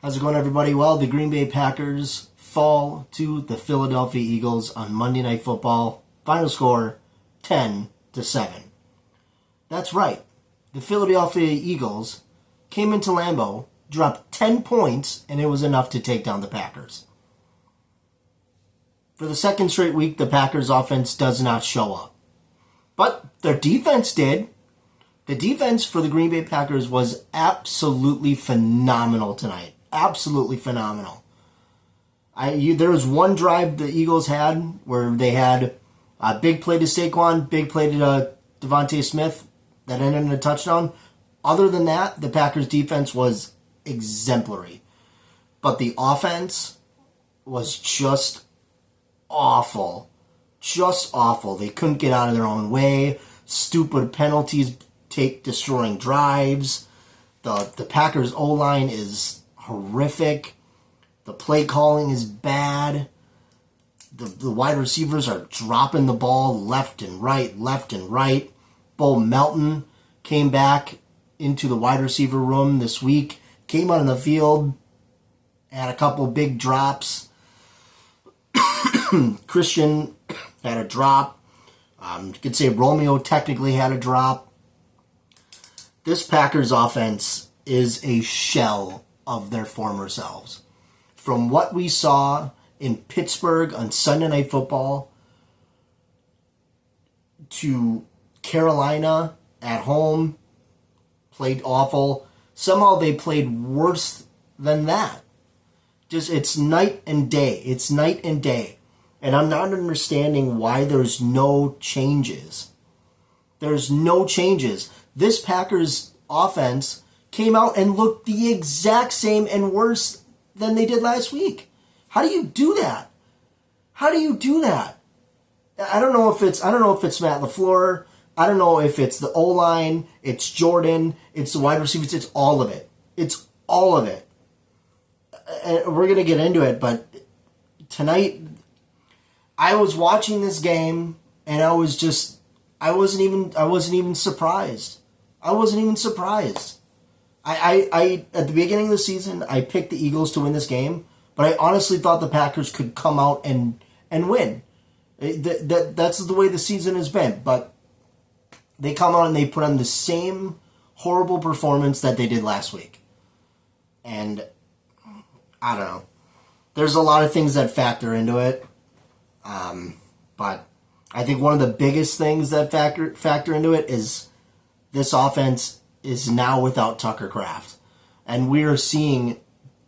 How's it going, everybody? Well, the Green Bay Packers fall to the Philadelphia Eagles on Monday Night Football. Final score, 10-7. That's right. The Philadelphia Eagles came into Lambeau, dropped 10 points, and it was enough to take down the Packers. For the second straight week, the Packers' offense does not show up. But their defense did. The defense for the Green Bay Packers was absolutely phenomenal tonight. Absolutely phenomenal. There was one drive the Eagles had where they had a big play to Saquon, big play to Devontae Smith that ended in a touchdown. Other than that, the Packers' defense was exemplary. But the offense was just awful. Just awful. They couldn't get out of their own way. Stupid penalties destroying drives. The Packers' O-line is horrific. The play calling is bad. The wide receivers are dropping the ball left and right. Bo Melton came back into the wide receiver room this week. Came out on the field. Had a couple big drops. Christian had a drop. You could say Romeo technically had a drop. This Packers offense is a shell of their former selves. From what we saw in Pittsburgh on Sunday Night Football to Carolina at home, played awful. Somehow they played worse than that. It's night and day. It's night and day. And I'm not understanding why there's no changes. There's no changes. This Packers offense came out and looked the exact same and worse than they did last week. How do you do that? How do you do that? I don't know if it's Matt LaFleur. I don't know if it's the O-line, it's Jordan, it's the wide receivers, it's all of it. It's all of it. And we're going to get into it, but tonight I was watching this game and I wasn't even surprised. I wasn't even surprised. I at the beginning of the season, I picked the Eagles to win this game, but I honestly thought the Packers could come out and win. That's the way the season has been, but they come out and they put on the same horrible performance that they did last week. And I don't know. There's a lot of things that factor into it, but I think one of the biggest things that factor into it is this offense is now without Tucker Kraft. And we are seeing,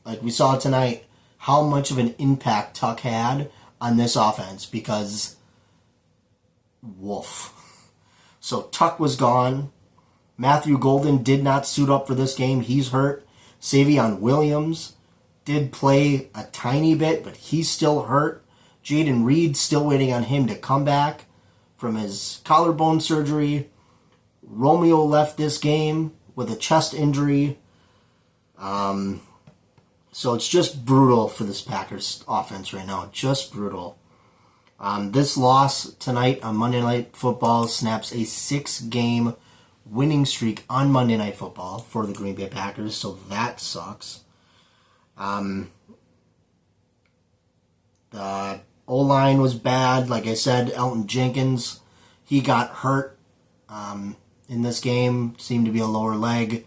like we saw tonight, how much of an impact Tuck had on this offense because woof. So Tuck was gone. Matthew Golden did not suit up for this game. He's hurt. Savion Williams did play a tiny bit, but he's still hurt. Jaden Reed still waiting on him to come back from his collarbone surgery. Romeo left this game with a chest injury. So it's just brutal for this Packers offense right now. Just brutal. This loss tonight on Monday Night Football snaps a 6-game winning streak on Monday Night Football for the Green Bay Packers, so that sucks. The O-line was bad. Like I said, Elton Jenkins, he got hurt in this game. Seemed to be a lower leg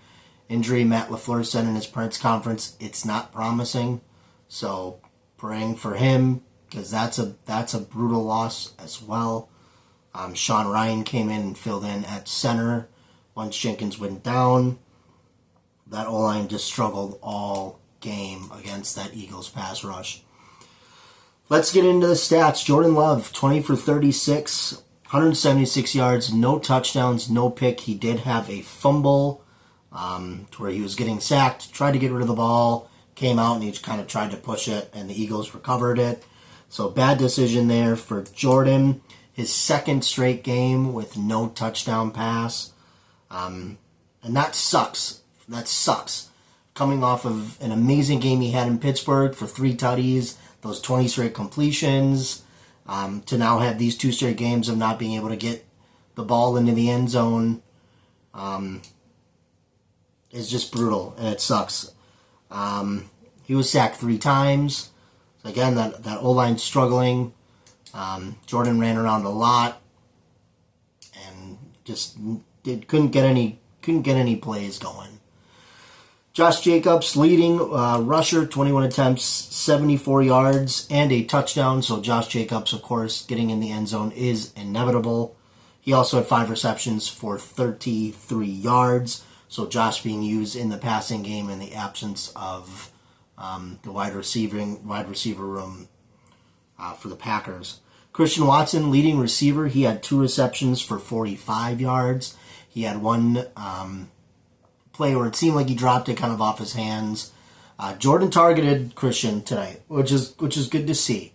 injury. Matt LaFleur said in his press conference it's not promising. So praying for him because that's a brutal loss as well. Sean Ryan came in and filled in at center once Jenkins went down. That O-line just struggled all game against that Eagles pass rush. Let's get into the stats. Jordan Love, 20 for 36, 176 yards, no touchdowns, no pick. He did have a fumble to where he was getting sacked, tried to get rid of the ball, came out and he kind of tried to push it, and the Eagles recovered it. So bad decision there for Jordan. His second straight game with no touchdown pass. And that sucks. That sucks. Coming off of an amazing game he had in Pittsburgh for 3 tutties, those 20 straight completions, to now have these 2 straight games of not being able to get the ball into the end zone is just brutal, and it sucks. He was sacked 3 times. So again, that O-line struggling. Jordan ran around a lot and just couldn't get any plays going. Josh Jacobs leading rusher, 21 attempts, 74 yards, and a touchdown. So Josh Jacobs, of course, getting in the end zone is inevitable. He also had 5 receptions for 33 yards. So Josh being used in the passing game in the absence of the wide receiver room for the Packers. Christian Watson, leading receiver, he had 2 receptions for 45 yards. He had one play where it seemed like he dropped it kind of off his hands. Jordan targeted Christian tonight, which is good to see.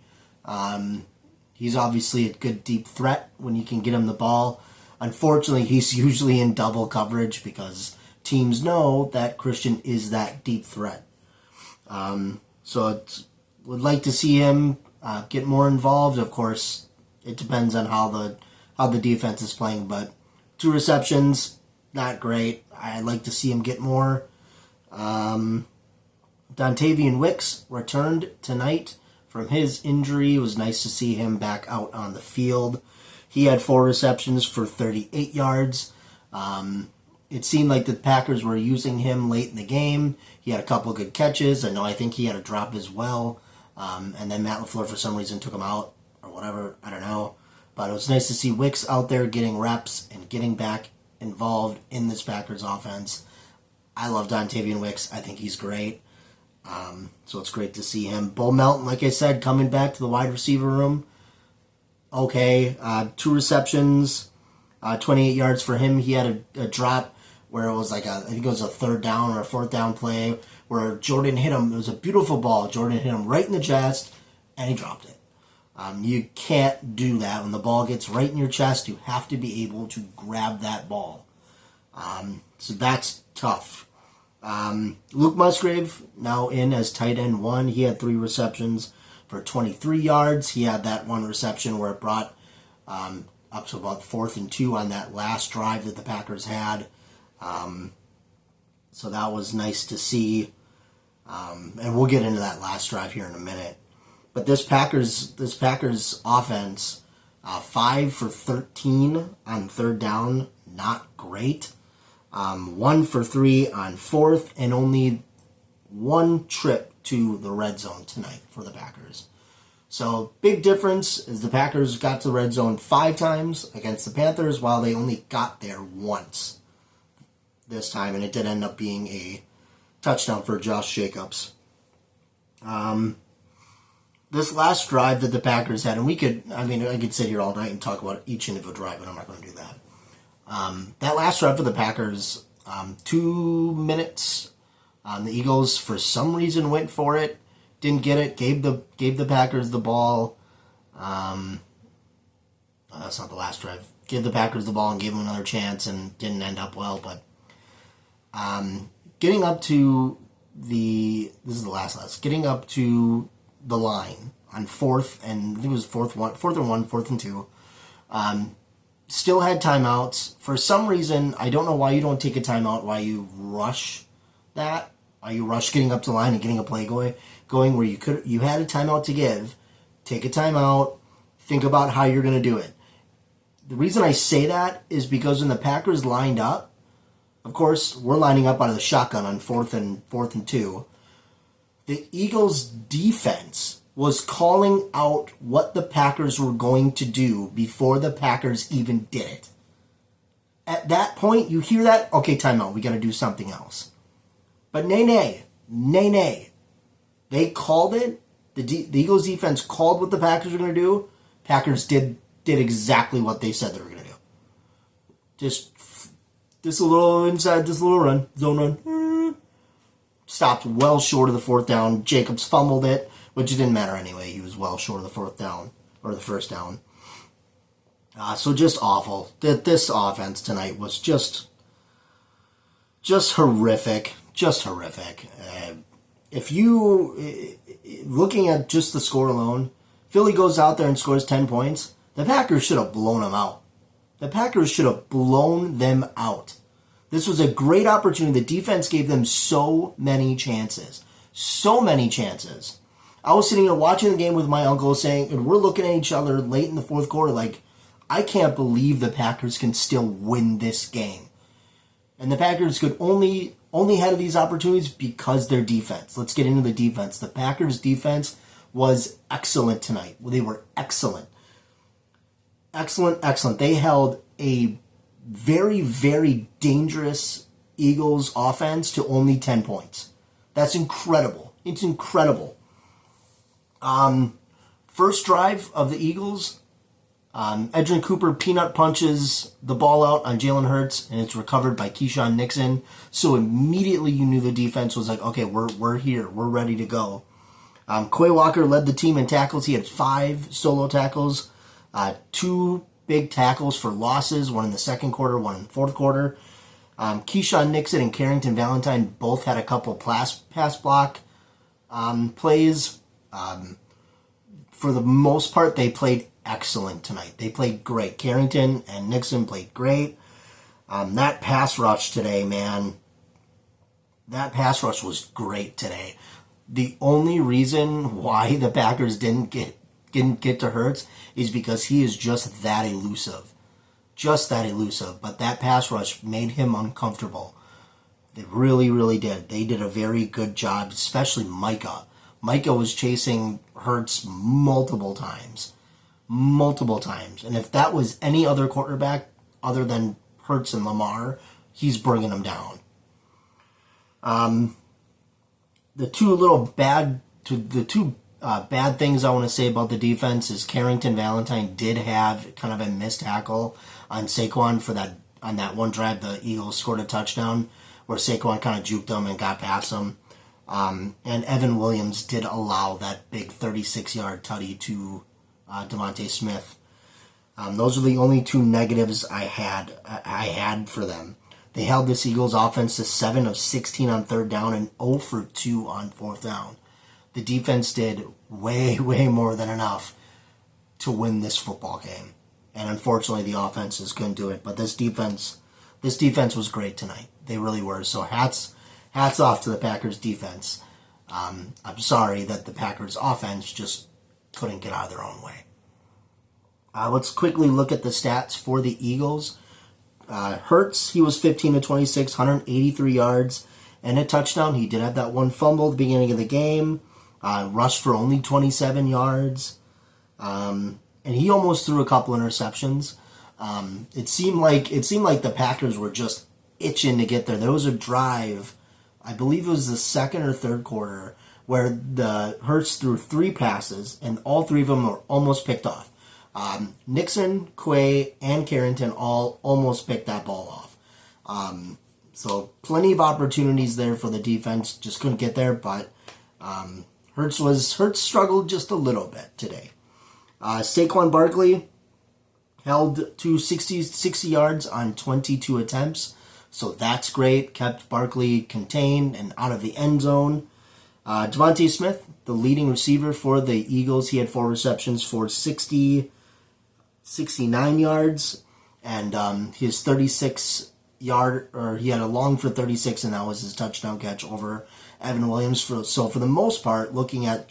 He's obviously a good deep threat when you can get him the ball. Unfortunately, he's usually in double coverage because teams know that Christian is that deep threat. So would like to see him get more involved. Of course, it depends on how the defense is playing, but 2 receptions, not great. I'd like to see him get more. Dontavian Wicks returned tonight from his injury. It was nice to see him back out on the field. He had 4 receptions for 38 yards. It seemed like the Packers were using him late in the game. He had a couple of good catches. I think he had a drop as well. And then Matt LaFleur, for some reason, took him out or whatever. I don't know. But it was nice to see Wicks out there getting reps and getting back involved in this Packers offense. I love Dontavian Wicks. I think he's great. So it's great to see him. Bo Melton, like I said, coming back to the wide receiver room. Okay, 2 receptions, 28 yards for him. He had a drop where it was I think it was a 3rd down or a 4th down play where Jordan hit him. It was a beautiful ball. Jordan hit him right in the chest, and he dropped it. You can't do that. When the ball gets right in your chest, you have to be able to grab that ball. So that's tough. Luke Musgrave, now in as tight end 1. He had 3 receptions for 23 yards. He had that 1 reception where it brought up to about 4th and 2 on that last drive that the Packers had. So that was nice to see. And we'll get into that last drive here in a minute. But this Packers offense, 5 for 13 on 3rd down, not great. 1 for 3 on 4th, and only 1 trip to the red zone tonight for the Packers. So big difference is the Packers got to the red zone 5 times against the Panthers, while they only got there once this time, and it did end up being a touchdown for Josh Jacobs. This last drive that the Packers had, and I could sit here all night and talk about each individual drive, but I'm not going to do that. That last drive for the Packers, 2 minutes. The Eagles, for some reason, went for it, didn't get it, gave the Packers the ball. That's not the last drive. Gave the Packers the ball and gave them another chance, and didn't end up well. But getting up to this is the last. Getting up to the line on 4th, and I think it was 4th and 1, 4th and 2. Still had timeouts. For some reason, I don't know why you don't take a timeout, why you rush that. Why you rush getting up to the line and getting a play going where you had a timeout to give. Take a timeout. Think about how you're going to do it. The reason I say that is because when the Packers lined up, of course, we're lining up out of the shotgun on 4th and 2. The Eagles' defense was calling out what the Packers were going to do before the Packers even did it. At that point, you hear that, okay, timeout, we got to do something else. But nay. They called it. The Eagles' defense called what the Packers were going to do. Packers did exactly what they said they were going to do. Just a little inside, this little run, zone run. Stopped well short of the 4th down. Jacobs fumbled it, which it didn't matter anyway. He was well short of the 4th down, or the 1st down. So just awful. This offense tonight was just horrific. Just horrific. If you, looking at just the score alone, Philly goes out there and scores 10 points, the Packers should have blown them out. The Packers should have blown them out. This was a great opportunity. The defense gave them so many chances. So many chances. I was sitting here watching the game with my uncle saying, and we're looking at each other late in the fourth quarter like, I can't believe the Packers can still win this game. And the Packers could only had these opportunities because their defense. Let's get into the defense. The Packers' defense was excellent tonight. They were excellent. Excellent. They held a very, very dangerous Eagles offense to only 10 points. That's incredible. It's incredible. First drive of the Eagles, Edgerrin Cooper peanut punches the ball out on Jalen Hurts, and it's recovered by Keyshawn Nixon. So immediately you knew the defense was like, okay, we're here. We're ready to go. Quay Walker led the team in tackles. He had 5 solo tackles, 2 big tackles for losses, one in the second quarter, one in the fourth quarter. Keyshawn Nixon and Carrington Valentine both had a couple pass block plays. For the most part, they played excellent tonight. They played great. Carrington and Nixon played great. That pass rush today, man, that pass rush was great today. The only reason why the Packers didn't get to Hurts is because he is just that elusive. Just that elusive. But that pass rush made him uncomfortable. They really, really did. They did a very good job, especially Micah. Micah was chasing Hurts multiple times. And if that was any other quarterback other than Hurts and Lamar, he's bringing them down. The two bad things I want to say about the defense is Carrington Valentine did have kind of a missed tackle on Saquon on that one drive. The Eagles scored a touchdown where Saquon kind of juked him and got past him. And Evan Williams did allow that big 36-yard tutty to Devontae Smith. Those are the only 2 negatives I had for them. They held this Eagles offense to 7 of 16 on third down and 0 for 2 on fourth down. The defense did way, way more than enough to win this football game. And unfortunately, the offenses couldn't do it. But this defense was great tonight. They really were. So hats off to the Packers defense. I'm sorry that the Packers offense just couldn't get out of their own way. Let's quickly look at the stats for the Eagles. Hurts, he was 15 to 26, 183 yards and a touchdown. He did have that one fumble at the beginning of the game. Rushed for only 27 yards. And he almost threw a couple interceptions. It seemed like the Packers were just itching to get there. There was a drive, I believe it was the second or third quarter, where the Hurts threw 3 passes, and all 3 of them were almost picked off. Nixon, Quay, and Carrington all almost picked that ball off. So plenty of opportunities there for the defense. Just couldn't get there, but Hurts struggled just a little bit today. Saquon Barkley held to 60 yards on 22 attempts. So that's great. Kept Barkley contained and out of the end zone. Devontae Smith, the leading receiver for the Eagles, he had 4 receptions for 69 yards. And his 36-yard, or he had a long for 36, and that was his touchdown catch over Evan Williams. So for the most part, looking on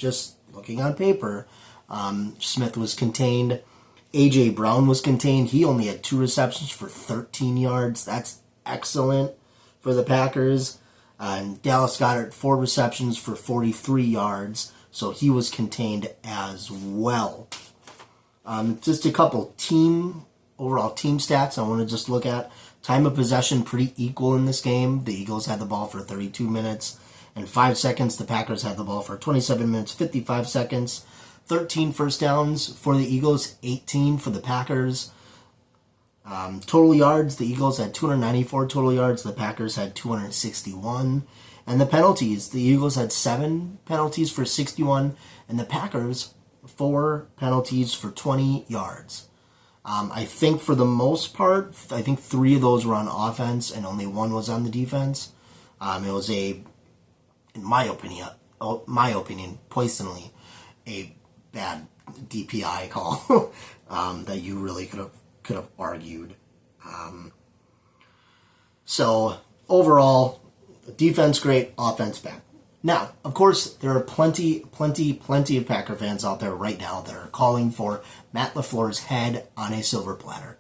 paper, Smith was contained. A.J. Brown was contained. He only had 2 receptions for 13 yards. That's excellent for the Packers. And Dallas Goedert, 4 receptions for 43 yards. So he was contained as well. Just a couple overall team stats I want to just look at. Time of possession pretty equal in this game. The Eagles had the ball for 32 minutes and 5 seconds. The Packers had the ball for 27 minutes, 55 seconds. 13 first downs for the Eagles, 18 for the Packers. Total yards, the Eagles had 294 total yards. The Packers had 261. And the penalties, the Eagles had 7 penalties for 61, and the Packers 4 penalties for 20 yards. I think for the most part, 3 of those were on offense and only 1 was on the defense. It was in my opinion, personally, a bad DPI call that you really could have argued. So overall, defense great, offense bad. Now, of course, there are plenty of Packer fans out there right now that are calling for Matt LaFleur's head on a silver platter,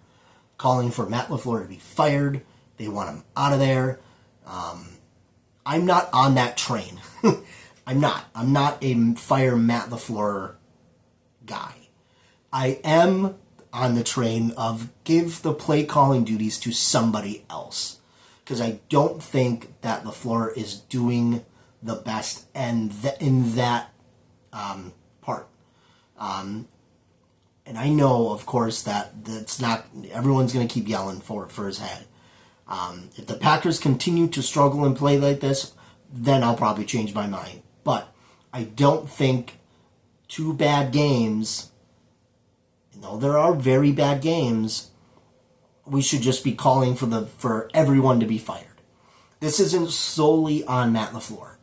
calling for Matt LaFleur to be fired. They want him out of there. I'm not on that train. I'm not. I'm not a fire Matt LaFleur guy. I am on the train of give the play calling duties to somebody else, because I don't think that LaFleur is doing the best and in that part. And I know, of course, that that's not everyone's going to keep yelling for his head. If the Packers continue to struggle and play like this, then I'll probably change my mind. But I don't think 2 bad games, though there are very bad games, we should just be calling for everyone to be fired. This isn't solely on Matt LaFleur.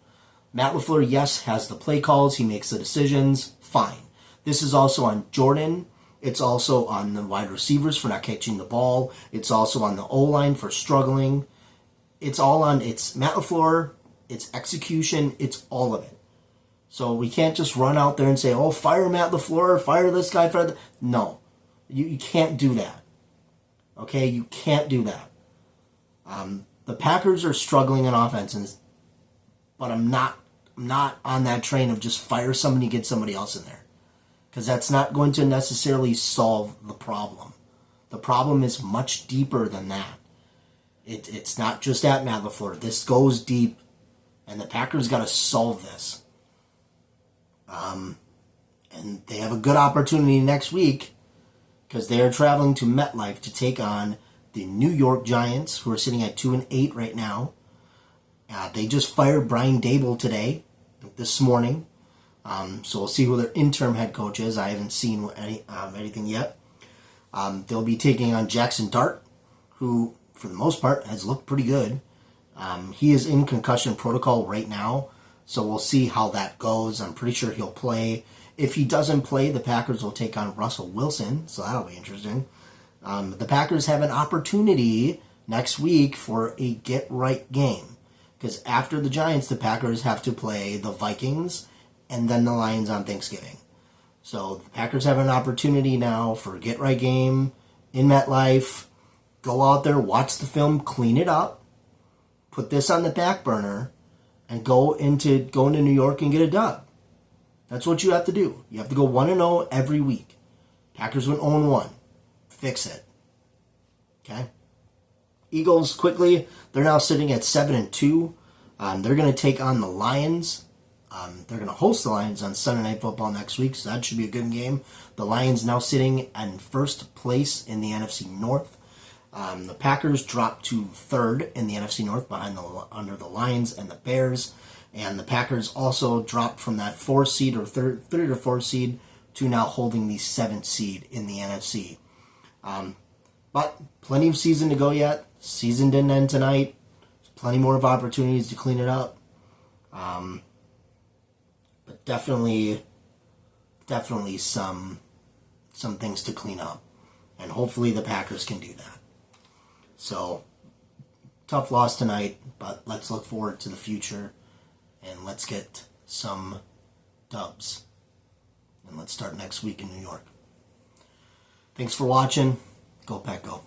Matt LaFleur, yes, has the play calls. He makes the decisions. Fine. This is also on Jordan. It's also on the wide receivers for not catching the ball. It's also on the O-line for struggling. It's Matt LaFleur, it's execution, it's all of it. So we can't just run out there and say, oh, fire Matt LaFleur, fire this guy, fire that. No. You can't do that. Okay? You can't do that. The Packers are struggling on offense, but I'm not on that train of just fire somebody, get somebody else in there. Because that's not going to necessarily solve the problem. The problem is much deeper than that. It's not just at Matt LaFleur. This goes deep, and the Packers got to solve this. And they have a good opportunity next week because they are traveling to MetLife to take on the New York Giants, who are sitting at 2-8 right now. They just fired Brian Daboll today, this morning. So we'll see who their interim head coach is. I haven't seen anything yet. They'll be taking on Jackson Dart, who, for the most part, has looked pretty good. He is in concussion protocol right now, so we'll see how that goes. I'm pretty sure he'll play. If he doesn't play, the Packers will take on Russell Wilson, so that'll be interesting. The Packers have an opportunity next week for a get-right game, because after the Giants, the Packers have to play the Vikings and then the Lions on Thanksgiving. So the Packers have an opportunity now for a get-right game in MetLife. Go out there, watch the film, clean it up, put this on the back burner, and go into New York and get a dub. That's what you have to do. You have to go 1-0 every week. Packers went 0-1. Fix it. Okay? Eagles, quickly, they're now sitting at 7-2. They're going to take on the Lions. They're going to host the Lions on Sunday Night Football next week, so that should be a good game. The Lions now sitting in first place in the NFC North. The Packers dropped to third in the NFC North under the Lions and the Bears. And the Packers also dropped from that 4th seed or third or 4th seed to now holding the 7th seed in the NFC. But plenty of season to go yet. Season didn't end tonight. There's plenty more of opportunities to clean it up. But definitely some things to clean up. And hopefully the Packers can do that. So, tough loss tonight, but let's look forward to the future. And let's get some dubs. And let's start next week in New York. Thanks for watching. Go Pack Go.